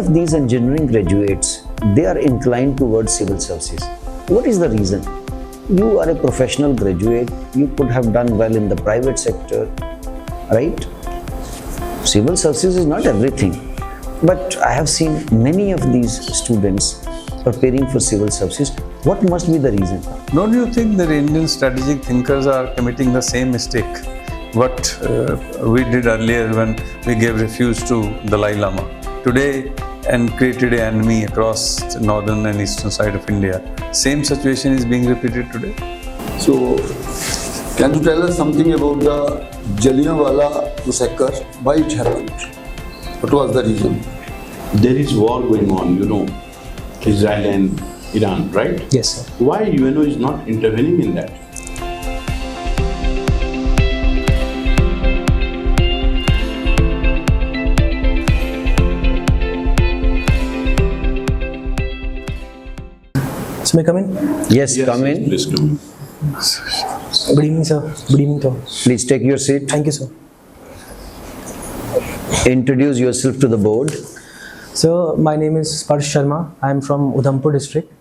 of these engineering graduates, they are inclined towards civil services. What is the reason? You are a professional graduate, you could have done well in the private sector, right? Civil services is not everything, but I have seen many of these students preparing for civil services. What must be the reason? Don't you think that Indian strategic thinkers are committing the same mistake what we did earlier when we gave refuge to Dalai Lama today and created an enemy across the northern and eastern side of India? Same situation is being repeated today. So, can you tell us something about the Jallianwala massacre? Why it happened? What was the reason? There is war going on, you know, Israel and Iran, right? Yes, sir. Why UNO is not intervening in that? So may I come in? Yes, come in. Please come in. Good evening, sir. Good evening, sir. Please take your seat. Thank you, sir. Introduce yourself to the board. So my name is Sparsh Sharma. I am from Udhampur district.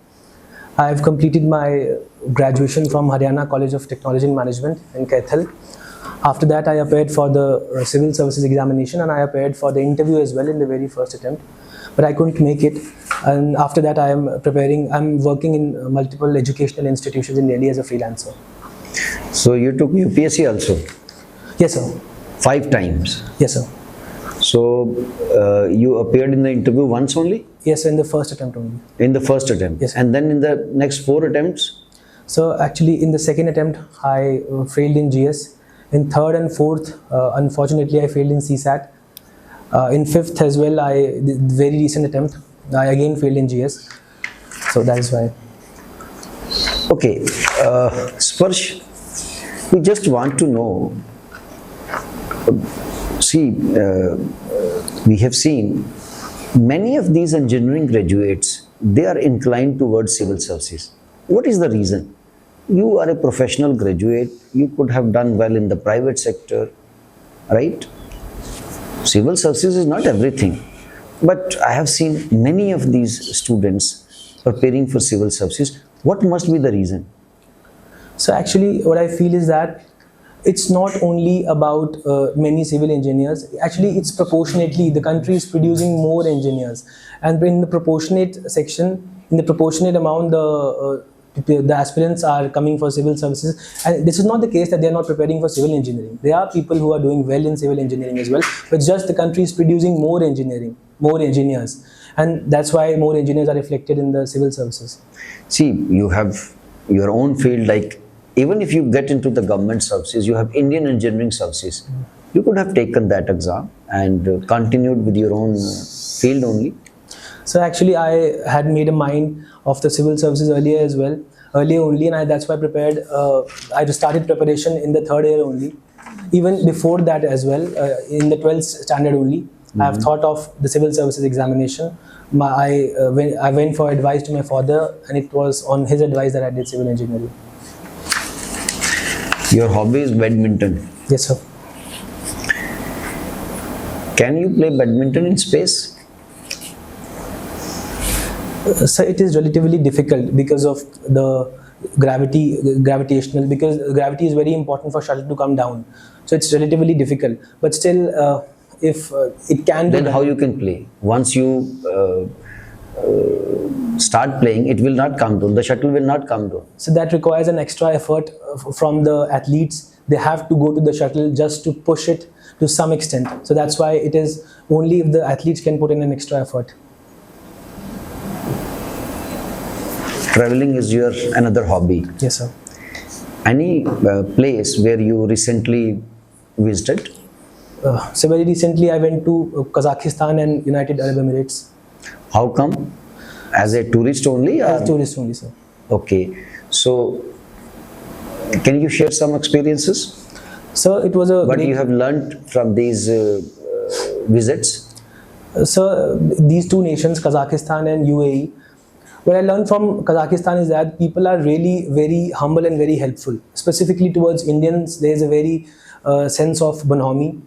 I have completed my graduation from Haryana College of Technology and Management in Kaithal. After that, I appeared for the civil services examination and I appeared for the interview as well in the very first attempt. But I couldn't make it. And after that, I'm working in multiple educational institutions in Delhi as a freelancer. So you took UPSC also? Yes, sir. 5 times. Yes, sir. So you appeared in the interview once only? Yes, sir, in the first attempt only. In the first attempt? Yes. And then in the next 4 attempts? So actually in the second attempt, I failed in GS. In third and fourth, unfortunately, I failed in CSAT. In fifth as well, the very recent attempt, I again failed in GS. So that is why. Okay, Sparsh, we just want to know, we have seen many of these engineering graduates, they are inclined towards civil services. What is the reason? You are a professional graduate, you could have done well in the private sector, right? Civil services is not everything, but I have seen many of these students preparing for civil services. What must be the reason? So actually what I feel is that it's not only about many civil engineers. Actually, it's proportionately, the country is producing more engineers. And in the proportionate section, in the proportionate amount, the aspirants are coming for civil services. And this is not the case that they are not preparing for civil engineering. There are people who are doing well in civil engineering as well, but just the country is producing more engineers. And that's why more engineers are reflected in the civil services. See, you have your own field, like even if you get into the government services, you have Indian engineering services. You could have taken that exam and continued with your own field only. So actually I had made a mind of the civil services earlier only, and that's why I started preparation in the third year only. Even before that as well, in the 12th standard only, I have thought of the civil services examination. I went for advice to my father, and it was on his advice that I did civil engineering. Your hobby is badminton. Yes, sir. Can you play badminton in space? So it is relatively difficult because of the gravitational, because gravity is very important for shuttle to come down. So it's relatively difficult, but still if it can be then done. how you can play? Once you start playing, it will not come down, the shuttle will not come down. So that requires an extra effort from the athletes. They have to go to the shuttle just to push it to some extent. So that's why it is only if the athletes can put in an extra effort. Traveling is your another hobby. Yes, sir. Any place where you recently visited? So very recently I went to Kazakhstan and United Arab Emirates. How come? As a tourist only? As a tourist only, sir. Okay. So, can you share some experiences? So it was a What you have learned from these visits? So these two nations, Kazakhstan and UAE, what I learned from Kazakhstan is that people are really very humble and very helpful. Specifically towards Indians, there is a very sense of bonhomie.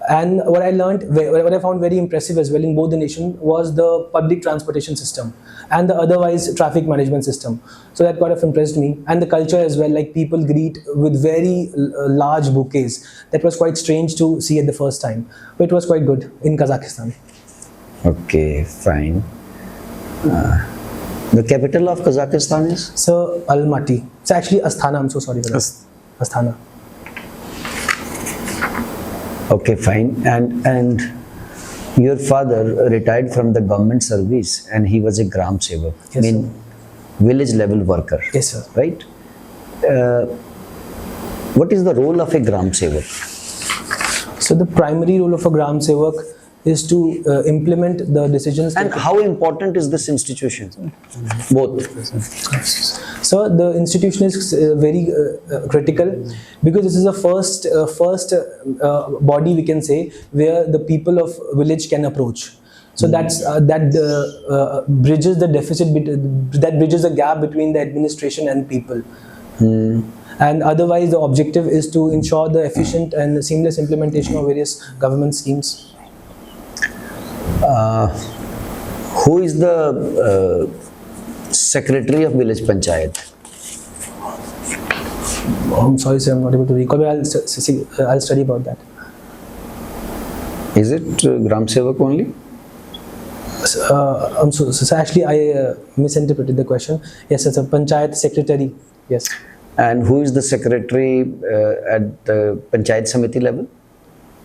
And what I learned, what I found very impressive as well in both the nation was the public transportation system and the otherwise traffic management system. So that kind of impressed me, and the culture as well. Like people greet with very large bouquets. That was quite strange to see at the first time, but it was quite good in Kazakhstan. Okay, fine. The capital of Kazakhstan is? So Almaty. It's actually Astana. I'm so sorry for that. Astana. Okay, fine. And your father retired from the government service and he was a gram sevak, Yes, village level worker. Yes, sir. Right? What is the role of a gram sevak? So the primary role of a gram sevak is to implement the decisions. And how important is this institution? Both. So the institution is very critical, because this is the first body, we can say, where the people of village can approach. So that bridges the deficit, that bridges the gap between the administration and people. And otherwise, the objective is to ensure the efficient and seamless implementation of various government schemes. Who is the secretary of village panchayat? I'm sorry, sir, I'm not able to recall, but I'll study about that. Is it gram sevak only? So actually, I misinterpreted the question. Yes, it's a panchayat secretary. Yes. And who is the secretary at the panchayat samiti level?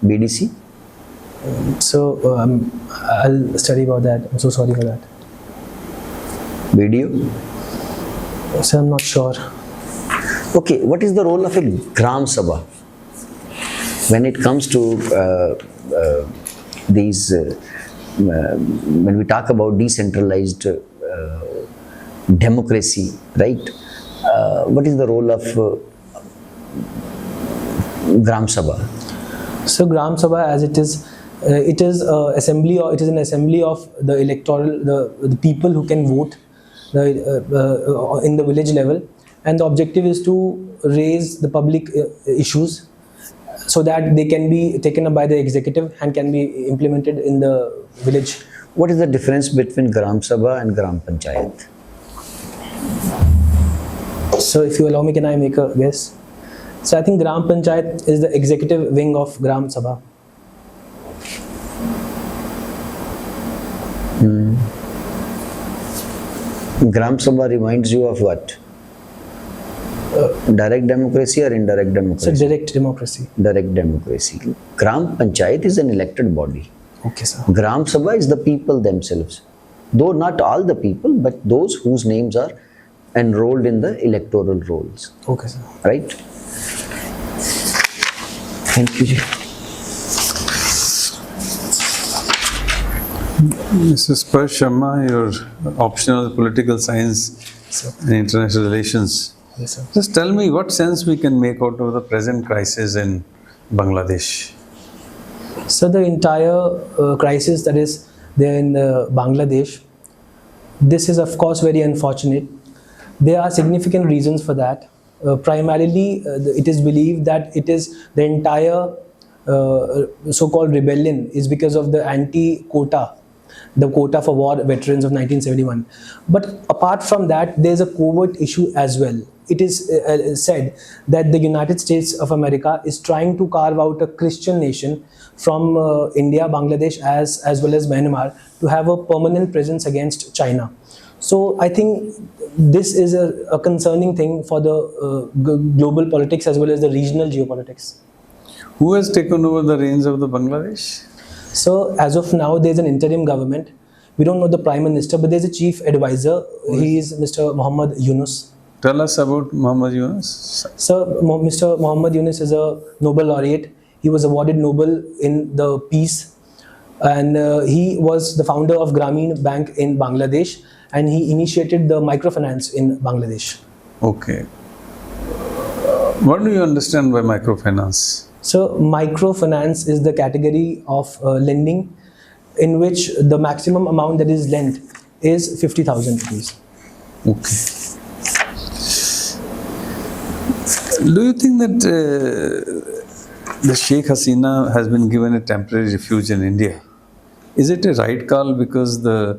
BDC? So I'll study about that. I'm so sorry for that. BDO? So I'm not sure. Okay, what is the role of a gram sabha when it comes to these? When we talk about decentralized democracy, right? What is the role of gram sabha? So Gram Sabha, as it is assembly, or it is an assembly of the electoral, the people who can vote in the village level, and the objective is to raise the public issues so that they can be taken up by the executive and can be implemented in the village. What is the difference between gram sabha and gram panchayat? So if you allow me, can I make a guess? So I think Gram Panchayat is the executive wing of Gram Sabha. Gram sabha reminds you of what? Direct democracy or indirect democracy? So direct democracy. Direct democracy. Gram panchayat is an elected body. Okay, sir. Gram sabha is the people themselves. Though not all the people, but those whose names are enrolled in the electoral rolls. Okay, sir. Right? Thank you. Mrs. Sparsh Sharma, your optional political science and international relations. Yes, sir. Just tell me what sense we can make out of the present crisis in Bangladesh. So the entire crisis that is there in Bangladesh, this is of course very unfortunate. There are significant reasons for that. Primarily, it is believed that it is the entire so-called rebellion is because of the anti-quota, the quota for war veterans of 1971. But apart from that, there is a covert issue as well. It is said that the United States of America is trying to carve out a Christian nation from India, Bangladesh, as well as Myanmar, to have a permanent presence against China. So I think this is a concerning thing for the global politics as well as the regional geopolitics. Who has taken over the reins of the Bangladesh? So as of now, there is an interim government. We don't know the prime minister, but there is a chief advisor. He is Mr. Muhammad Yunus. Tell us about Muhammad Yunus. So Mr. Muhammad Yunus is a Nobel laureate. He was awarded Nobel in the peace, and he was the founder of Grameen Bank in Bangladesh, and he initiated the microfinance in Bangladesh. Okay. What do you understand by microfinance? So microfinance is the category of lending in which the maximum amount that is lent is 50,000 rupees. Okay. Do you think that The Sheikh Hasina has been given a temporary refuge in India. Is it a right call because the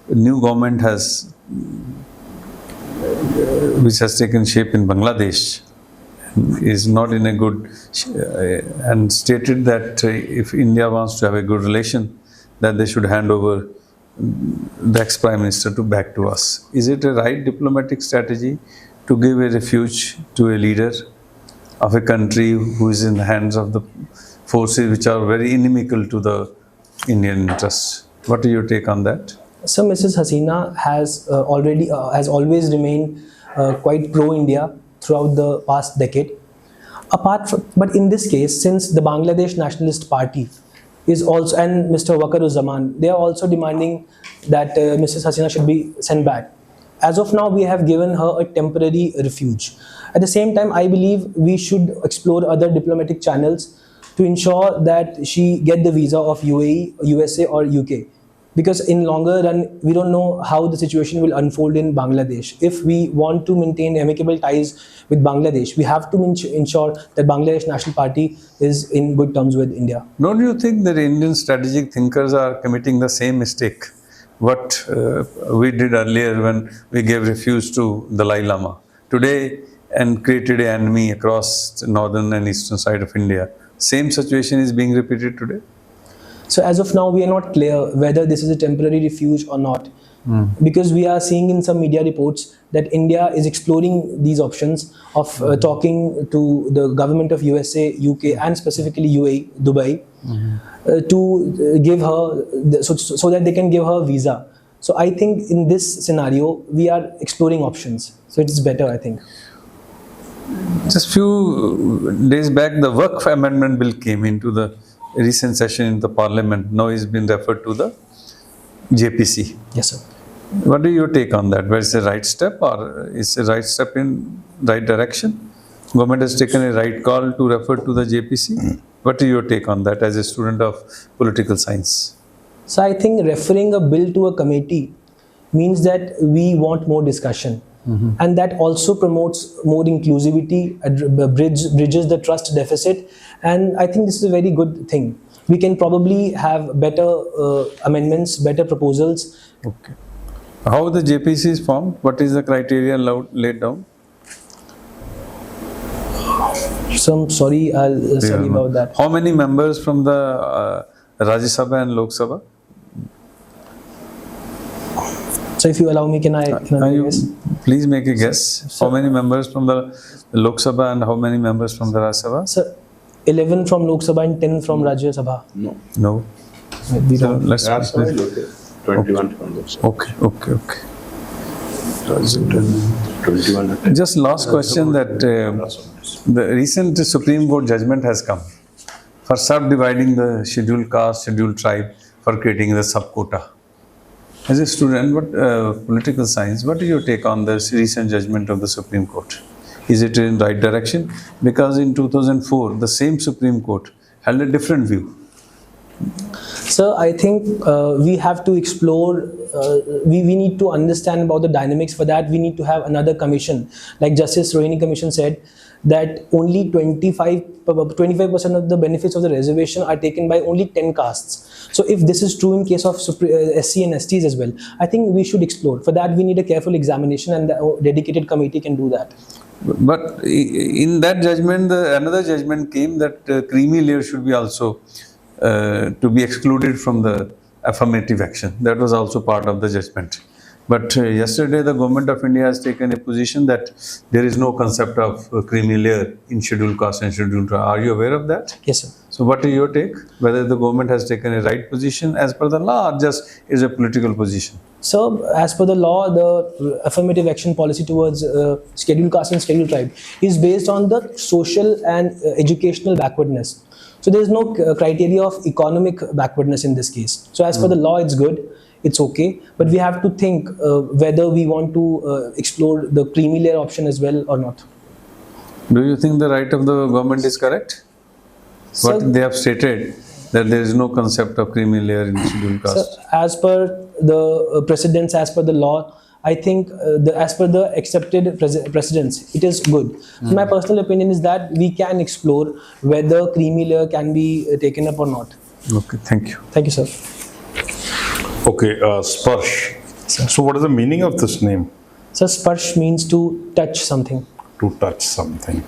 new government has, which has taken shape in Bangladesh, is not in a good, and stated that if India wants to have a good relation, that they should hand over the ex-Prime Minister back to us. Is it a right diplomatic strategy to give a refuge to a leader of a country who is in the hands of the forces which are very inimical to the Indian interests? What do you take on that? So Mrs. Hasina has has always remained quite pro-India throughout the past decade. But in this case, since the Bangladesh Nationalist Party is also, and Mr. Waqaruzzaman, they are also demanding that Mrs. Hasina should be sent back. As of now, we have given her a temporary refuge. At the same time, I believe we should explore other diplomatic channels to ensure that she get the visa of UAE, USA or UK. Because in longer run, we don't know how the situation will unfold in Bangladesh. If we want to maintain amicable ties with Bangladesh, we have to ensure that Bangladesh National Party is in good terms with India. Don't you think that Indian strategic thinkers are committing the same mistake what we did earlier when we gave refuge to the Dalai Lama today and created an enemy across the northern and eastern side of India? Same situation is being repeated today? So as of now, we are not clear whether this is a temporary refuge or not. Because we are seeing in some media reports that India is exploring these options of talking to the government of USA, UK and specifically UAE, Dubai, to give her, so that they can give her a visa. So I think in this scenario, we are exploring options. So it's better, I think. Just few days back, the Waqf Amendment Bill came into the recent session in the Parliament. Now it's been referred to the JPC. Yes, sir. What do you take on that? Where is the right step, or is a right step in right direction? Government has taken a right call to refer to the JPC. What do you take on that as a student of political science? So I think referring a bill to a committee means that we want more discussion. And that also promotes more inclusivity, bridges the trust deficit. And I think this is a very good thing. We can probably have better amendments, better proposals. Okay. How the JPC is formed? What is the criteria laid down? So I'm sorry, sorry about that. How many members from the Rajya Sabha and Lok Sabha? So if you allow me, can I guess? Please make a guess. How many members from the Lok Sabha and how many members from the Rajya Sabha? Sir, 11 from Lok Sabha and 10 from Rajya Sabha. No. So let's 21 from Lok Sabha. Okay. 21. Just last question, that the recent Supreme Court judgment has come for subdividing the scheduled caste, scheduled tribe, for creating the sub-quota. As a student, political science, what do you take on this recent judgment of the Supreme Court? Is it in right direction? Because in 2004, the same Supreme Court held a different view. So I think we have to explore, we need to understand about the dynamics. For that, we need to have another commission. Like Justice Rohini Commission said, that only 25% of the benefits of the reservation are taken by only 10 castes. So if this is true in case of SC and STs as well, I think we should explore. For that, we need a careful examination, and the dedicated committee can do that. But in that judgment, another judgment came that creamy layer should be also to be excluded from the affirmative action. That was also part of the judgment. But yesterday, the government of India has taken a position that there is no concept of creamy layer in scheduled caste and scheduled tribe. Are you aware of that? Yes, sir. So what is your take? Whether the government has taken a right position as per the law, or just is a political position? So, as per the law, the affirmative action policy towards scheduled caste and scheduled tribe is based on the social and educational backwardness. So, there is no criteria of economic backwardness in this case. So, as per the law, it's good, it's okay. But we have to think whether we want to explore the creamy layer option as well or not. Do you think the right of the government is correct? What they have stated, that there is no concept of creamy layer in scheduled caste. So, as per the precedents, as per the law, I think as per the accepted precedents, it is good. My personal opinion is that we can explore whether creamy layer can be taken up or not. Okay, thank you. Thank you, sir. Okay, Sparsh. So what is the meaning of this name? So Sparsh means to touch something. To touch something.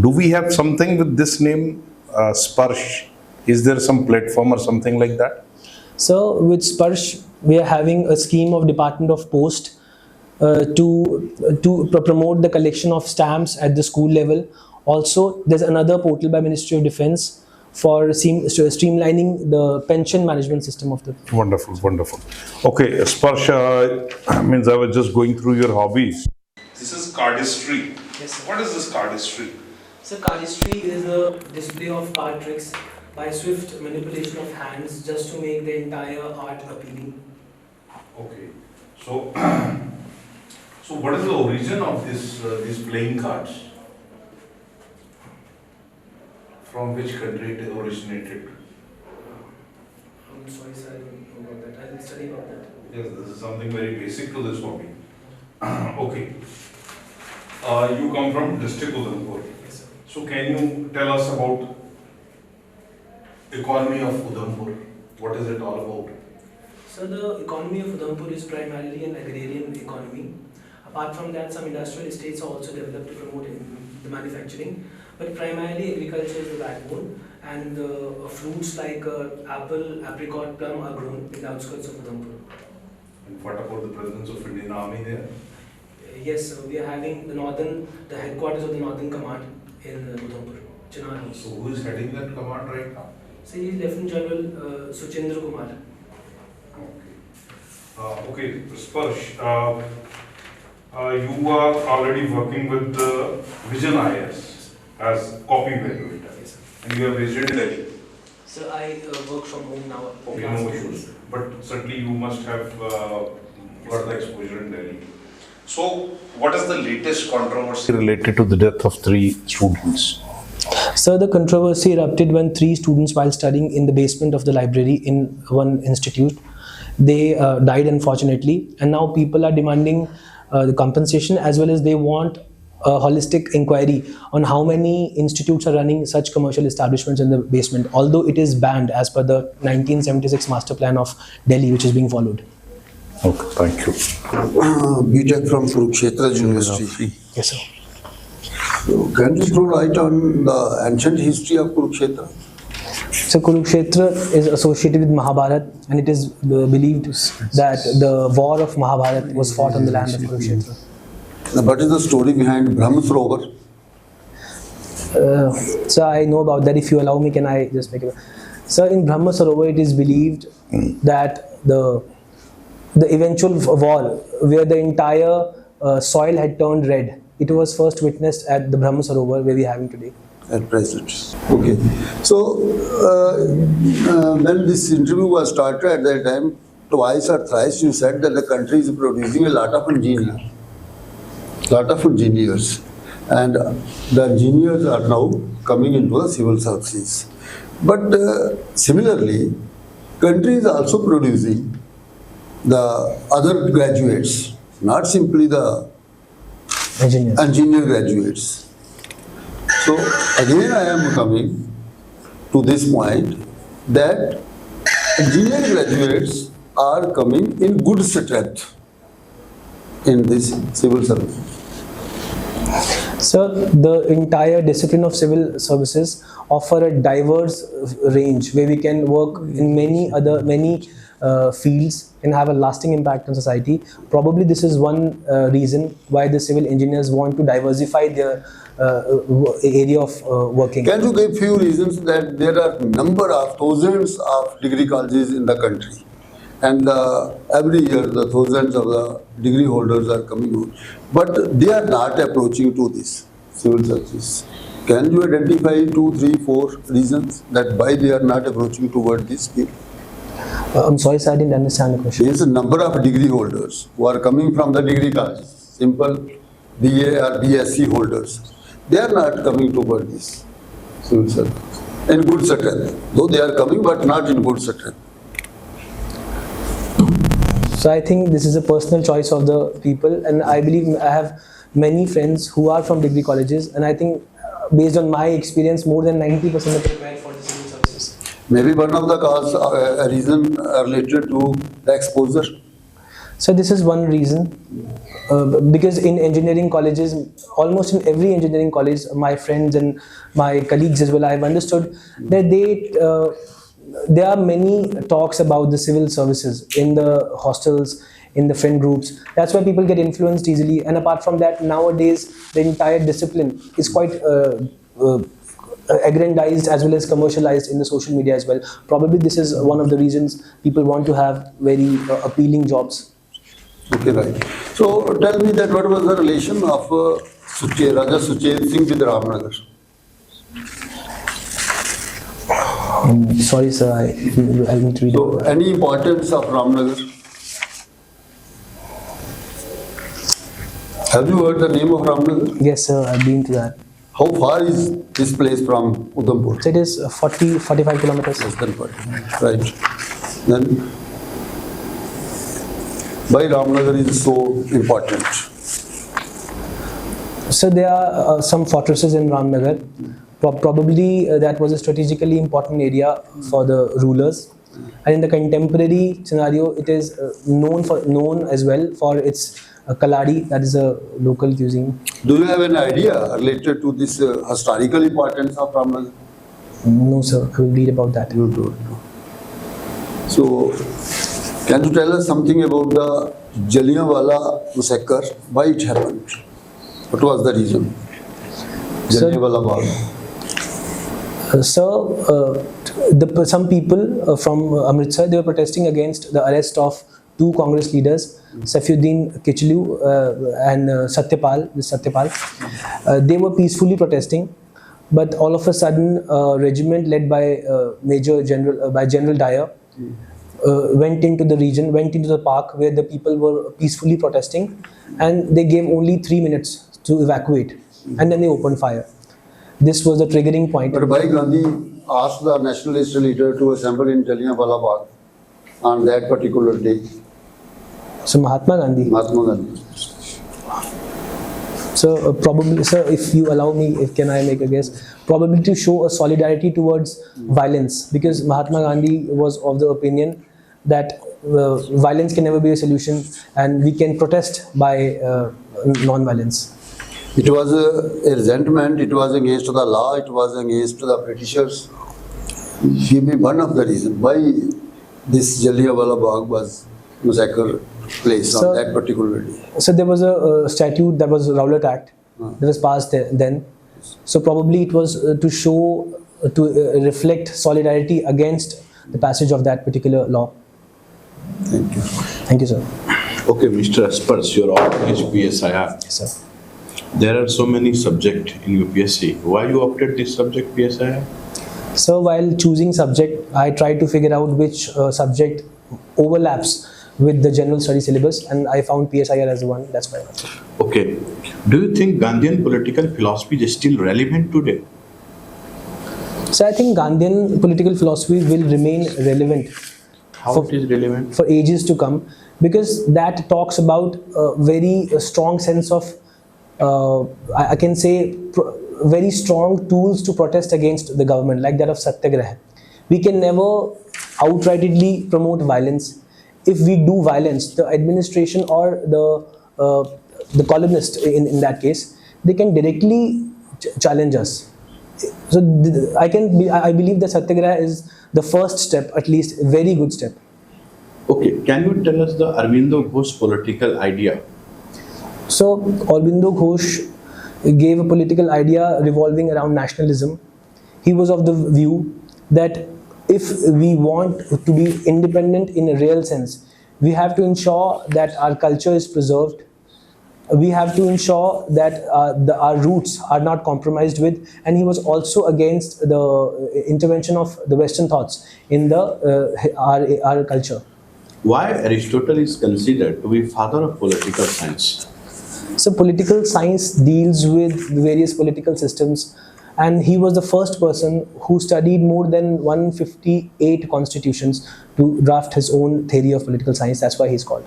Do we have something with this name, Sparsh? Is there some platform or something like that? So with Sparsh, we are having a scheme of Department of Post to promote the collection of stamps at the school level. Also, there's another portal by Ministry of Defence for streamlining the pension management system of the. Wonderful, wonderful. Okay, Sparsh, means I was just going through your hobbies. This is Cardistry. Yes, sir. What is this Cardistry? So Cardistry is the display of card tricks by swift manipulation of hands just to make the entire art appealing. Okay, so so what is the origin of these playing cards? From which country it originated? I'm sorry, sir, I don't know about that. I'll study about that. Yes, this is something very basic to this hobby. Okay. You come from district Udhampur. Yes, sir. So can you tell us about economy of Udhampur? What is it all about? So the economy of Udhampur is primarily an agrarian economy. Apart from that, some industrial estates are also developed to promote the manufacturing. But primarily agriculture is the backbone, and fruits like apple, apricot, plum are grown in the outskirts of Udhampur. And what about the presence of Indian Army there? Yes, sir, we are having the headquarters of the Northern Command in Udhampur, Chinar House. So who is heading that command right now? So he is Lieutenant General Suchendra Kumar. Okay, Sparsh, you are already working with the Vision IS as copy evaluator, Yes, sir. and you are based in Delhi. So I work from home now. Okay, no issues. But certainly you must have got the exposure in Delhi. So, what is the latest controversy related to the death of 3 students? So the controversy erupted when 3 students, while studying in the basement of the library in one institute, they died unfortunately, and now people are demanding the compensation, as well as they want a holistic inquiry on how many institutes are running such commercial establishments in the basement, although it is banned as per the 1976 master plan of Delhi, which is being followed. Okay, thank you. B.Tech from Kurukshetra University. Yes, sir. So can you throw light on the ancient history of Kurukshetra? So Kurukshetra is associated with Mahabharata, and it is believed that the war of Mahabharata was fought on the land of Kurukshetra. Now, what is the story behind Brahma Sarovar? So I know about that. If you allow me, can I just make it? So in Brahma Sarovar, it is believed that the eventual war, where the entire soil had turned red, it was first witnessed at the Brahma Sarovar where we are having today. At present. Okay. So, when this interview was started at that time, twice or thrice you said that the country is producing a lot of engineers. And the engineers are now coming into the civil services. But similarly, country is also producing the other graduates, not simply the Engineers. engineer graduates. So again I am coming to this point that engineer graduates are coming in good strength in this civil service. So the entire discipline of civil services offer a diverse range where we can work in many fields and have a lasting impact on society. Probably this is one reason why the civil engineers want to diversify their area of working. Can you give few reasons that there are number of thousands of degree colleges in the country, and every year the thousands of the degree holders are coming out, but they are not approaching to this civil services. Can you identify 2, 3, 4 reasons that why they are not approaching toward this field? I'm sorry, sir, I didn't understand the question. There is a number of degree holders who are coming from the degree colleges, simple BA or BSc holders. They are not coming toward this civil service in good strength. Though they are coming, but not in good strength. So I think this is a personal choice of the people, and I believe I have many friends who are from degree colleges, and I think based on my experience, more than 90% are prepared for the civil services. Maybe one of the cause, a reason related to the exposure. So this is one reason, because in engineering colleges, almost in every engineering college, my friends and my colleagues as well, I have understood that there are many talks about the civil services in the hostels, in the friend groups. That's why people get influenced easily. And apart from that, nowadays the entire discipline is quite aggrandized as well as commercialized in the social media as well. Probably this is one of the reasons people want to have very appealing jobs. Okay, right. So tell me that what was the relation of Raja Suchet Singh with Ramnagar? Sorry, sir, I'll need to read So it. any importance of Ramnagar? Have you heard the name of Ramnagar? Yes, sir, I've been to that. How far is this place from Udhampur? So it is 45 kilometers. Less than 40. Right. Then why Ramnagar is so important? So there are some fortresses in Ramnagar. Probably that was a strategically important area for the rulers. And in the contemporary scenario, it is known as well for its kaladi, that is a local cuisine. Do you have an idea related to this historical importance of Ramnagar? No, sir, I will read about that. You don't know. So, can you tell us something about the Jallianwala massacre? Why it happened? What was the reason? Sir, Jallianwala Bagh. Some people from Amritsar, they were protesting against the arrest of two Congress leaders, Saifuddin Kichlu and Satyapal. They were peacefully protesting, but all of a sudden, a regiment led by General Dyer went into the region, went into the park where the people were peacefully protesting, and they gave only 3 minutes to evacuate, and then they opened fire. This was the triggering point. But why Gandhi asked the nationalist leader to assemble in Jallianwala Bagh on that particular day? So Mahatma Gandhi. Mahatma Gandhi. So probably, sir, if you allow me, can I make a guess? Probably to show a solidarity towards violence, because Mahatma Gandhi was of the opinion that violence can never be a solution, and we can protest by non-violence. It was a resentment, it was against the law, it was against the Britishers. Maybe one of the reasons why this Jallianwala Bagh was massacre place on that particular day. So there was a statute, that was Ret Act, that was passed then. So probably it was to show, to reflect solidarity against the passage of that particular law. Thank you. Thank you, sir. Okay, Mr. Spurs, you're all PSIR. Yes, sir. There are so many subjects in UPSC. Why you opted this subject, PSIR? So while choosing subject, I tried to figure out which subject overlaps with the general study syllabus, and I found PSIR as the one. That's why I opted. Okay. Do you think Gandhian political philosophy is still relevant today? So I think Gandhian political philosophy will remain relevant. How it is relevant? For ages to come, because that talks about a very strong sense of, I can say, very strong tools to protest against the government, like that of Satyagraha. We can never outrightly promote violence. If we do violence, the administration or the columnist in that case, they can directly challenge us. So I believe that Satyagraha is the first step, at least a very good step. Okay, can you tell us the Arindo Ghosh political idea? So Aurobindo Ghosh gave a political idea revolving around nationalism. He was of the view that if we want to be independent in a real sense, we have to ensure that our culture is preserved. We have to ensure that our roots are not compromised with, and he was also against the intervention of the Western thoughts in our culture. Why Aristotle is considered to be father of political science? So political science deals with various political systems, and he was the first person who studied more than 158 constitutions to draft his own theory of political science. That's why he's called.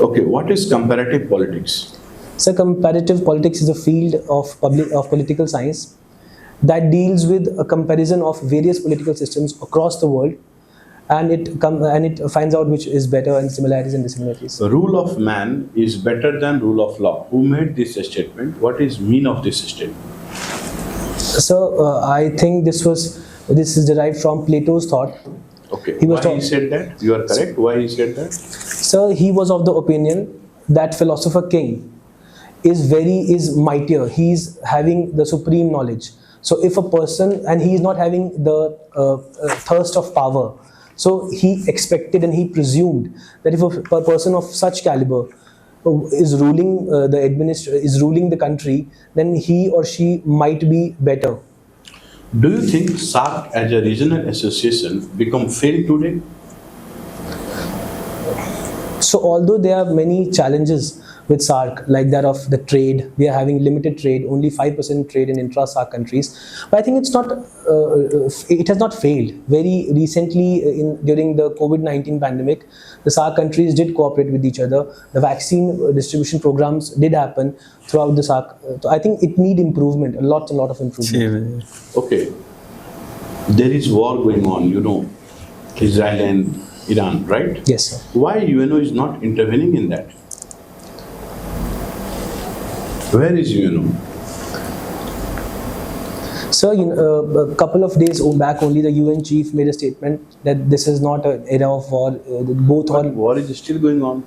Okay, what is comparative politics? So comparative politics is a field of political science that deals with a comparison of various political systems across the world, and it finds out which is better and similarities and dissimilarities. The rule of man is better than rule of law. Who made this statement? What is mean of this statement? So I think this is derived from Plato's thought. Okay, He he said that? You are correct. Why he said that? So he was of the opinion that philosopher king is mightier. He's having the supreme knowledge. So if a person, and he is not having the thirst of power, so he expected and he presumed that if a person of such caliber is ruling the country, then he or she might be better. Do you think SAARC as a regional association become failed today? So although there are many challenges with SAARC, like that of the trade, we are having limited trade, only 5% trade in intra-SAARC countries. But I think it has not failed. Very recently, during the COVID-19 pandemic, the SAARC countries did cooperate with each other. The vaccine distribution programs did happen throughout the SAARC. So I think it needs improvement, a lot of improvement. Okay, there is war going on, Israel and Iran, right? Yes, sir. Why UNO is not intervening in that? Where is UNO? So, a couple of days back only, the UN chief made a statement that this is not an era of war. War is still going on.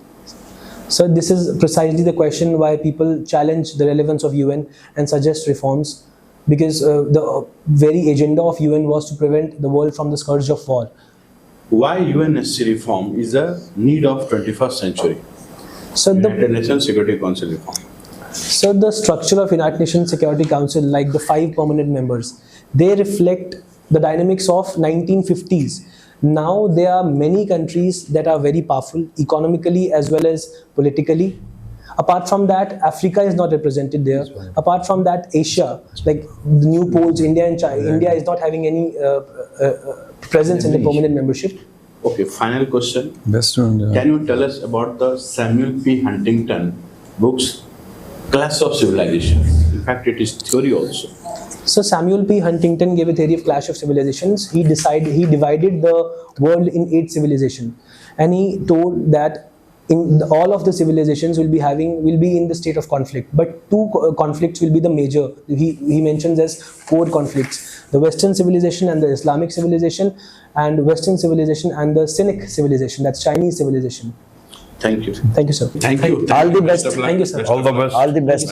So this is precisely the question why people challenge the relevance of UN and suggest reforms, because the very agenda of UN was to prevent the world from the scourge of war. Why UNSC reform is a need of 21st century? So United Nations Security Council reform. So the structure of United Nations Security Council, like the 5 permanent members, they reflect the dynamics of 1950s. Now there are many countries that are very powerful economically as well as politically. Apart from that, Africa is not represented there. Apart from that, Asia, like the new poles, India and China, India is not having any presence in the permanent membership. Okay, final question. Can Can you tell us about the Samuel P. Huntington books, Clash of Civilization? In fact, it is theory also. So Samuel P. Huntington gave a theory of clash of civilizations. He divided the world in 8 civilizations, and he told that all of the civilizations will be in the state of conflict, but 2 conflicts will be the major. He mentions as core conflicts: the Western civilization and the Islamic civilization, and Western civilization and the Cynic civilization, that's Chinese civilization. Thank you. Thank you, sir. Thank you. All the best. Thank you, sir. All the best. All the best.